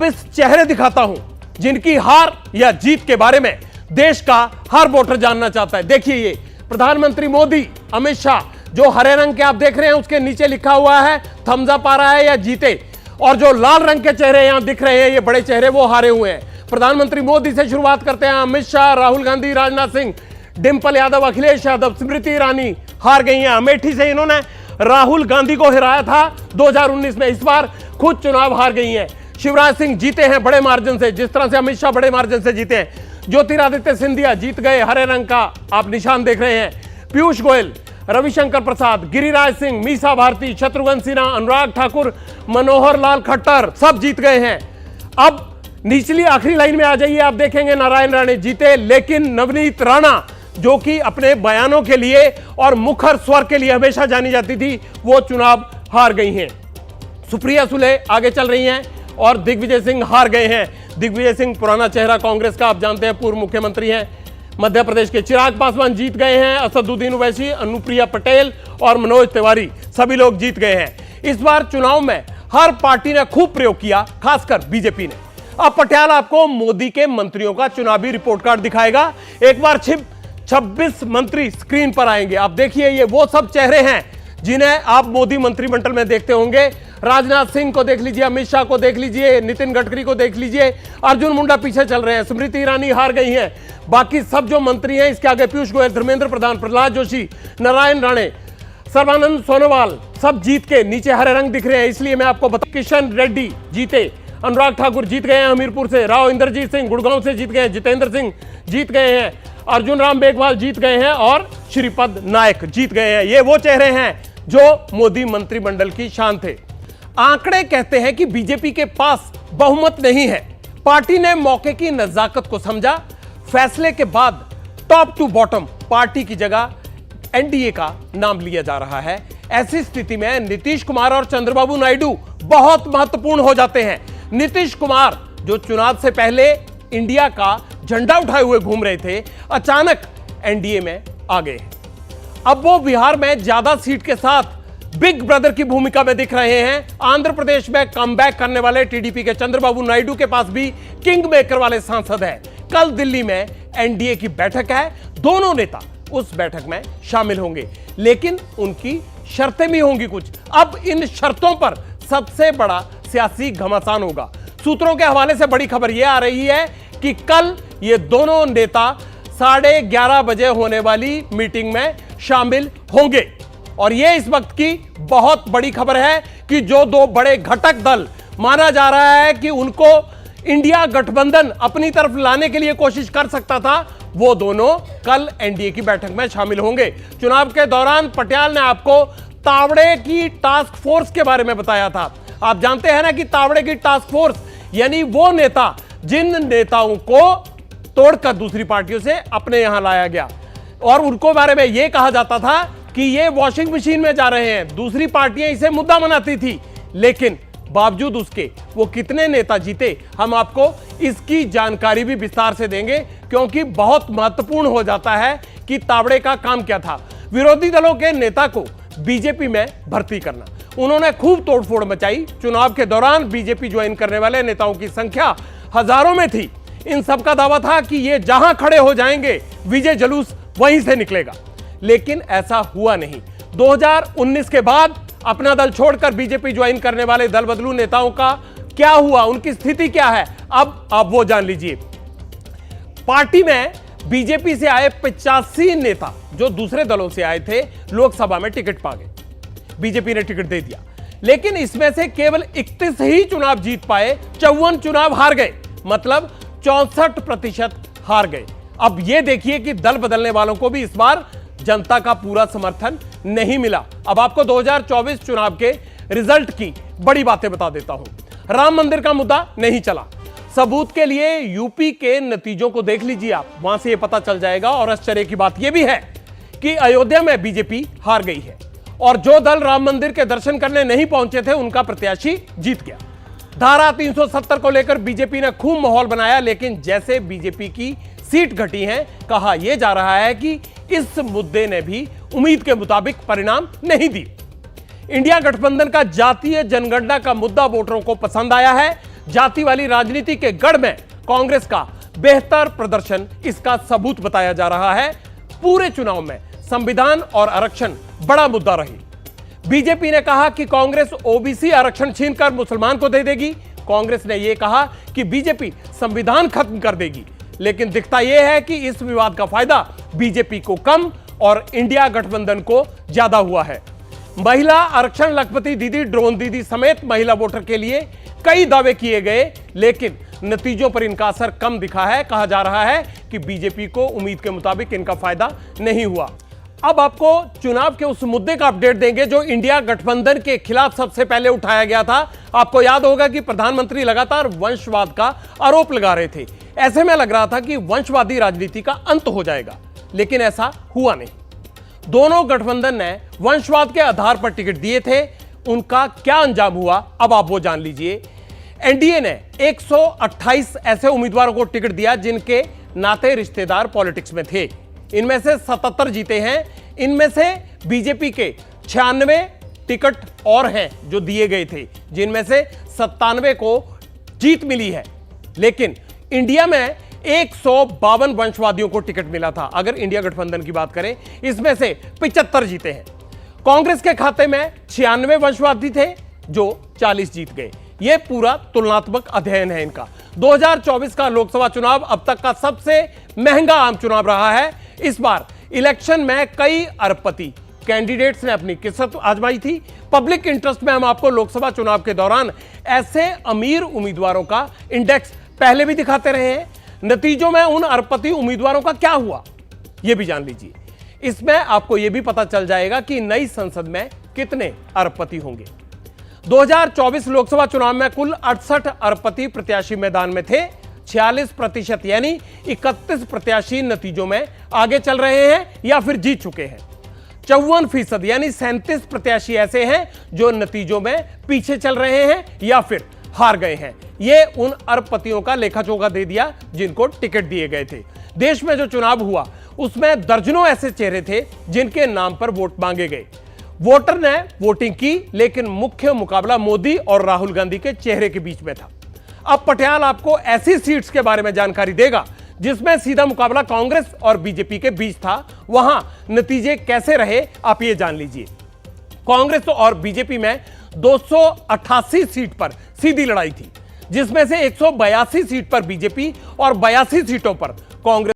इस चेहरे दिखाता हूं जिनकी हार या जीत के बारे में देश का हर वोटर जानना चाहता है। देखिए, ये प्रधानमंत्री मोदी, अमित शाह, जो हरे रंग के आप देख रहे हैं उसके नीचे लिखा हुआ है थम्स अप आ रहा है या जीते, और जो लाल रंग के चेहरे यहां दिख रहे हैं, ये बड़े चेहरे, वो हारे हुए हैं। प्रधानमंत्री मोदी से शुरुआत करते हैं। अमित शाह, राहुल गांधी, राजनाथ सिंह, डिंपल यादव, अखिलेश यादव, स्मृति ईरानी हार गई हैं। अमेठी से इन्होंने राहुल गांधी को हराया था 2019 में, इस बार खुद चुनाव हार गई हैं। शिवराज सिंह जीते हैं बड़े मार्जिन से, जिस तरह से अमित शाह बड़े मार्जिन से जीते हैं। ज्योतिरादित्य सिंधिया जीत गए, हरे रंग का आप निशान देख रहे हैं। पीयूष गोयल, रविशंकर प्रसाद, गिरिराज सिंह, मीसा भारती, शत्रुघ्न सिन्हा, अनुराग ठाकुर, मनोहर लाल खट्टर सब जीत गए हैं। अब निचली आखिरी लाइन में आ जाइए, आप देखेंगे नारायण राणे जीते, लेकिन नवनीत राणा, जो कि अपने बयानों के लिए और मुखर स्वर के लिए हमेशा जानी जाती थी, वो चुनाव हार गई हैं। सुप्रिया सुले आगे चल रही हैं और दिग्विजय सिंह हार गए हैं। दिग्विजय सिंह पुराना चेहरा कांग्रेस का, आप जानते हैं, पूर्व मुख्यमंत्री हैं। मध्य प्रदेश के चिराग पासवान जीत गए हैं। असदुद्दीन ओवैसी, अनुप्रिया पटेल और मनोज तिवारी सभी लोग जीत गए हैं। इस बार चुनाव में हर पार्टी ने खूब प्रयोग किया, खासकर बीजेपी ने। अब पटियाल आपको मोदी के मंत्रियों का चुनावी रिपोर्ट कार्ड दिखाएगा। एक बार 26 मंत्री स्क्रीन पर आएंगे। आप देखिए, ये वो सब चेहरे हैं जिन्हें आप मोदी मंत्रिमंडल में देखते होंगे। राजनाथ सिंह को देख लीजिए, अमित शाह को देख लीजिए, नितिन गडकरी को देख लीजिए, अर्जुन मुंडा पीछे चल रहे हैं, स्मृति ईरानी हार गई हैं। बाकी सब जो मंत्री हैं, इसके आगे पीयूष गोयल, धर्मेंद्र प्रधान, प्रहलाद जोशी, नारायण राणे, सर्बानंद सोनोवाल सब जीत के नीचे हरे रंग दिख रहे हैं। इसलिए मैं आपको बता, किशन रेड्डी जीते, अनुराग ठाकुर जीत गए हैं हमीरपुर से, राव इंद्रजीत सिंह गुड़गांव से जीत गए हैं, जितेंद्र सिंह जीत गए हैं, अर्जुन राम मेघवाल जीत गए हैं और श्रीपद नायक जीत गए हैं। ये वो चेहरे हैं जो मोदी मंत्रिमंडल की शान थे। आंकड़े कहते हैं कि बीजेपी के पास बहुमत नहीं है। पार्टी ने मौके की नजाकत को समझा। फैसले के बाद टॉप टू बॉटम पार्टी की जगह एनडीए का नाम लिया जा रहा है। ऐसी स्थिति में नीतीश कुमार और चंद्रबाबू नायडू बहुत महत्वपूर्ण हो जाते हैं। नीतीश कुमार, जो चुनाव से पहले इंडिया का झंडा उठाए हुए घूम रहे थे, अचानक एनडीए में आ गए। अब वो बिहार में ज्यादा सीट के साथ बिग ब्रदर की भूमिका में दिख रहे हैं। आंध्र प्रदेश में कमबैक करने वाले टीडीपी के चंद्रबाबू नायडू के पास भी किंग मेकर वाले सांसद हैं। कल दिल्ली में एनडीए की बैठक है, दोनों नेता उस बैठक में शामिल होंगे, लेकिन उनकी शर्तें भी होंगी कुछ। अब इन शर्तों पर सबसे बड़ा सियासी घमासान होगा। सूत्रों के हवाले से बड़ी खबर यह आ रही है कि कल ये दोनों नेता 11:30 बजे होने वाली मीटिंग में शामिल होंगे। और यह इस वक्त की बहुत बड़ी खबर है कि जो दो बड़े घटक दल माना जा रहा है कि उनको इंडिया गठबंधन अपनी तरफ लाने के लिए कोशिश कर सकता था, वो दोनों कल एनडीए की बैठक में शामिल होंगे। चुनाव के दौरान पटियाल ने आपको तावड़े की टास्क फोर्स के बारे में बताया था। आप जानते हैं ना कि तावड़े की टास्क फोर्स यानी वो नेता जिन नेताओं को तोड़कर दूसरी पार्टियों से अपने यहां लाया गया, और उनको बारे में यह कहा जाता था कि ये वॉशिंग मशीन में जा रहे हैं। दूसरी पार्टियां इसे मुद्दा बनाती थी, लेकिन बावजूद उसके वो कितने नेता जीते, हम आपको इसकी जानकारी भी विस्तार से देंगे, क्योंकि बहुत महत्वपूर्ण हो जाता है कि तावड़े का काम क्या था। विरोधी दलों के नेता को बीजेपी में भर्ती करना, उन्होंने खूब तोड़फोड़ मचाई। चुनाव के दौरान बीजेपी ज्वाइन करने वाले नेताओं की संख्या हजारों में थी। इन सबका दावा था कि ये जहां खड़े हो जाएंगे विजय जुलूस वहीं से निकलेगा, लेकिन ऐसा हुआ नहीं। 2019 के बाद अपना दल छोड़कर बीजेपी ज्वाइन करने वाले दल बदलू नेताओं का क्या हुआ, उनकी स्थिति क्या है, अब आप वो जान लीजिए। पार्टी में बीजेपी से आए 85 नेता जो दूसरे दलों से आए थे, लोकसभा में टिकट पा गए, बीजेपी ने टिकट दे दिया, लेकिन इसमें से केवल 31 ही चुनाव जीत पाए, 54 चुनाव हार गए, मतलब 64% हार गए। अब यह देखिए कि दल बदलने वालों को भी इस बार जनता का पूरा समर्थन नहीं मिला। अब आपको 2024 चुनाव के रिजल्ट की बड़ी बातें बता देता हूं। राम मंदिर का मुद्दा नहीं चला। सबूत के लिए यूपी के नतीजों को देख लीजिए आप, वहां से यह पता चल जाएगा। और आश्चर्य की बात यह भी है कि अयोध्या में बीजेपी हार गई है, और जो दल राम मंदिर के दर्शन करने नहीं पहुंचे थे उनका प्रत्याशी जीत गया। धारा 370 को लेकर बीजेपी ने खूब माहौल बनाया, लेकिन जैसे बीजेपी की सीट घटी है, कहा यह जा रहा है कि इस मुद्दे ने भी उम्मीद के मुताबिक परिणाम नहीं दिए। इंडिया गठबंधन का जातीय जनगणना का मुद्दा वोटरों को पसंद आया है। जाति वाली राजनीति के गढ़ में कांग्रेस का बेहतर प्रदर्शन इसका सबूत बताया जा रहा है। पूरे चुनाव में संविधान और आरक्षण बड़ा मुद्दा रही। बीजेपी ने कहा कि कांग्रेस ओबीसी आरक्षण छीनकर मुसलमान को दे देगी। कांग्रेस ने यह कहा कि बीजेपी संविधान खत्म कर देगी, लेकिन दिखता यह है कि इस विवाद का फायदा बीजेपी को कम और इंडिया गठबंधन को ज्यादा हुआ है। महिला आरक्षण, लखपति दीदी, ड्रोन दीदी समेत महिला वोटर के लिए कई दावे किए गए, लेकिन नतीजों पर इनका असर कम दिखा है। कहा जा रहा है कि बीजेपी को उम्मीद के मुताबिक इनका फायदा नहीं हुआ। अब आपको चुनाव के उस मुद्दे का अपडेट देंगे जो इंडिया गठबंधन के खिलाफ सबसे पहले उठाया गया था। आपको याद होगा कि प्रधानमंत्री लगातार वंशवाद का आरोप लगा रहे थे। ऐसे में लग रहा था कि वंशवादी राजनीति का अंत हो जाएगा, लेकिन ऐसा हुआ नहीं। दोनों गठबंधन ने वंशवाद के आधार पर टिकट दिए थे। उनका क्या अंजाम हुआ, अब आप वो जान लीजिए। एनडीए ने 128 ऐसे उम्मीदवारों को टिकट दिया जिनके नाते रिश्तेदार पॉलिटिक्स में थे। इनमें से 77 जीते हैं। इनमें से बीजेपी के 96 टिकट और हैं जो दिए गए थे, जिनमें से 97 को जीत मिली है। लेकिन इंडिया में 152 वंशवादियों को टिकट मिला था। अगर इंडिया गठबंधन की बात करें, इसमें से 75 जीते हैं। कांग्रेस के खाते में 96 वंशवादी थे जो 40 जीत गए। यह पूरा तुलनात्मक अध्ययन है इनका। 2024 का लोकसभा चुनाव अब तक का सबसे महंगा आम चुनाव रहा है। इस बार इलेक्शन में कई अरबपति कैंडिडेट्स ने अपनी किस्मत आजमाई थी। पब्लिक इंटरेस्ट में हम आपको लोकसभा चुनाव के दौरान ऐसे अमीर उम्मीदवारों का इंडेक्स पहले भी दिखाते रहे हैं। नतीजों में उन अरबपति उम्मीदवारों का क्या हुआ, यह भी जान लीजिए। इसमें आपको यह भी पता चल जाएगा कि नई संसद में कितने अरबपति होंगे। 2024 लोकसभा चुनाव में कुल 68 अरबपति प्रत्याशी मैदान में थे। 46% यानी 31 प्रत्याशी नतीजों में आगे चल रहे हैं या फिर जीत चुके हैं। 54% यानी 37 प्रत्याशी ऐसे हैं जो नतीजों में पीछे चल रहे हैं या फिर हार गए हैं। यह उन अरबपतियों का लेखा जोखा दे दिया जिनको टिकट दिए गए थे। देश में जो चुनाव हुआ उसमें दर्जनों ऐसे चेहरे थे जिनके नाम पर वोट मांगे गए। वोटर ने वोटिंग की, लेकिन मुख्य मुकाबला मोदी और राहुल गांधी के चेहरे के बीच में था। अब पटियाल आपको ऐसी सीट्स के बारे में जानकारी देगा जिसमें सीधा मुकाबला कांग्रेस और बीजेपी के बीच था। वहां नतीजे कैसे रहे आप ये जान लीजिए। कांग्रेस और बीजेपी में 288 सीट पर सीधी लड़ाई थी, जिसमें से 182 सीट पर बीजेपी और 82 सीटों पर कांग्रेस